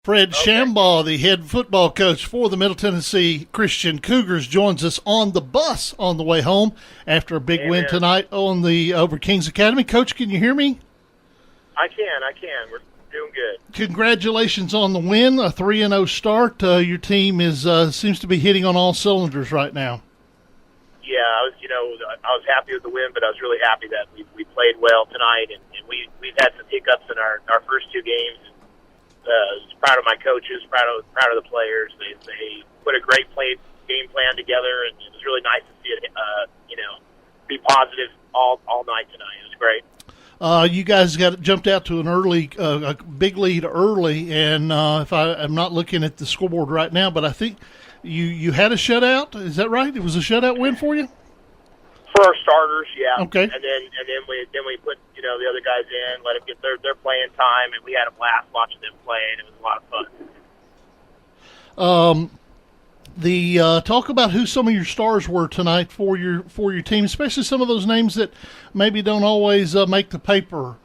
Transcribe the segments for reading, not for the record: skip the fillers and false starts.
Fred Okay. Shambaugh, the head football coach for the Middle Tennessee Christian Cougars, joins us on the bus on the way home after a big win Amen. tonight over Kings Academy. Coach, can you hear me? I can. We're doing good. Congratulations on the win, a 3-0 start. Your team seems to be hitting on all cylinders right now. Yeah, I was happy with the win, but I was really happy that we played well tonight, and we've had some hiccups in our first two games. Proud of my coaches, proud of the players. They put a great game plan together, and it was really nice to see it. Be positive all night tonight. It was great. You guys jumped out to a big lead early, and if I'm not looking at the scoreboard right now, but I think you had a shutout. Is that right? It was a shutout win for you? For our starters, yeah. Okay. And then we put the other guys in, let them get their playing time, and we had a blast watching them play, and it was a lot of fun. Talk about who some of your stars were tonight for your team, especially some of those names that maybe don't always make the paper.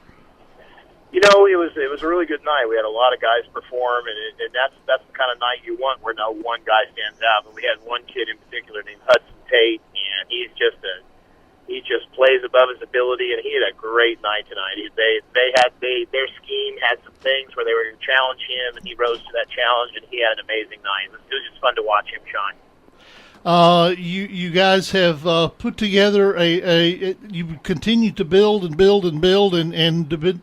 It was a really good night. We had a lot of guys perform, and that's the kind of night you want where no one guy stands out. But we had one kid in particular named Hudson Tate, and he just plays above his ability, and he had a great night tonight. Their scheme had some things where they were going to challenge him, and he rose to that challenge, and he had an amazing night. It was just fun to watch him shine. You guys have put together you continue to build and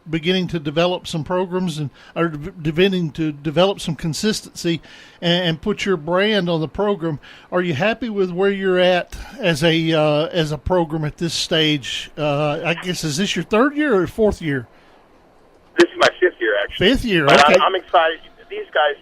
beginning to develop some programs and are beginning to develop some consistency and put your brand on the program. Are you happy with where you're at as a program at this stage? I guess, is this your third year or fourth year? This is my fifth year, actually. Fifth year, but okay. I'm excited. These guys,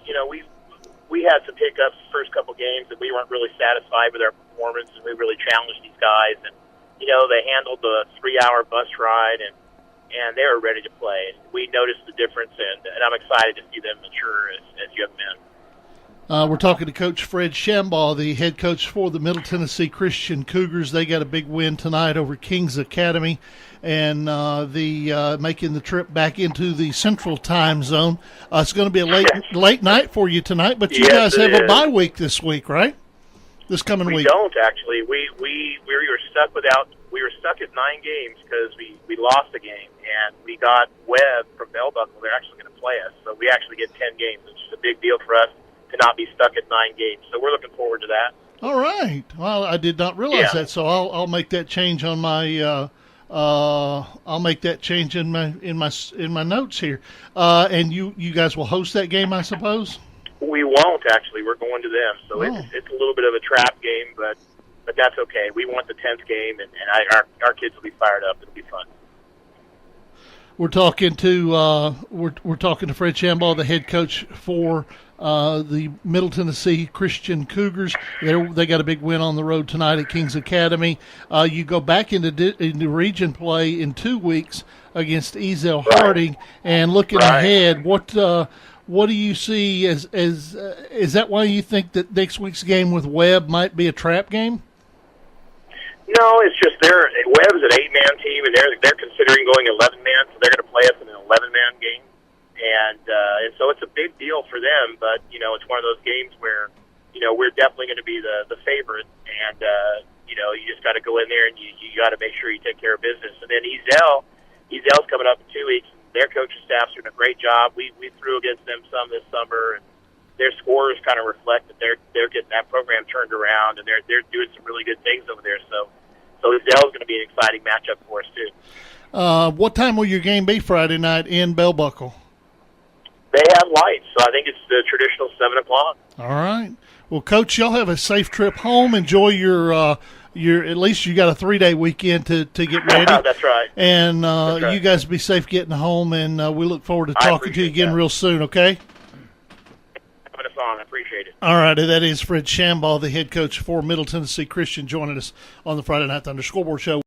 we had some hiccups the first couple games, and we weren't really satisfied with our performance, and we really challenged these guys. And, they handled the 3-hour bus ride, and they were ready to play. And we noticed the difference, and I'm excited to see them mature as young men. We're talking to Coach Fred Shambaugh, the head coach for the Middle Tennessee Christian Cougars. They got a big win tonight over Kings Academy, and making the trip back into the Central Time Zone. It's going to be a late night for you tonight, but you guys have a bye week this week, right? This coming week. We don't actually. We were stuck at 9 games because we lost a game, and we got Webb from Bell Buckle. They're actually going to play us, so we actually get 10 games, which is a big deal for us to not be stuck at 9 games. So we're looking forward to that. All right. Well, I did not realize that, so I'll make that change on my. I'll make that change in my notes here. And you guys will host that game, I suppose. We won't actually. We're going to them, so it's a little bit of a trap game, but that's okay. We want the 10th game, and our kids will be fired up. It'll be fun. We're talking to Fred Shambaugh, the head coach for the Middle Tennessee Christian Cougars. They got a big win on the road tonight at Kings Academy. You go back into region play in 2 weeks against Ezel Harding, and looking ahead, what do you see as is that why you think that next week's game with Webb might be a trap game? No, it's just Webb's an 8-man team, and they're considering going 11-man, so they're going to play us in an 11-man game, and so it's a big deal for them. But it's one of those games where we're definitely going to be the favorite, and you just got to go in there and you got to make sure you take care of business. And then Ezel's coming up in 2 weeks. Their coaching staff's doing a great job. We threw against them some this summer, and their scores kind of reflect that they're getting that program turned around, and they're doing some really good things over there. So Ezel's going to be an exciting matchup for us too. What time will your game be Friday night in Bell Buckle? They have lights, so I think it's the traditional 7 o'clock. All right. Well, Coach, y'all have a safe trip home. Enjoy your at least you got a 3-day weekend to get ready. That's right. And you guys be safe getting home, and we look forward to talking to you again real soon, okay? Having us on. I appreciate it. All right, that is Fred Shambaugh, the head coach for Middle Tennessee Christian, joining us on the Friday Night Thunder Scoreboard Show.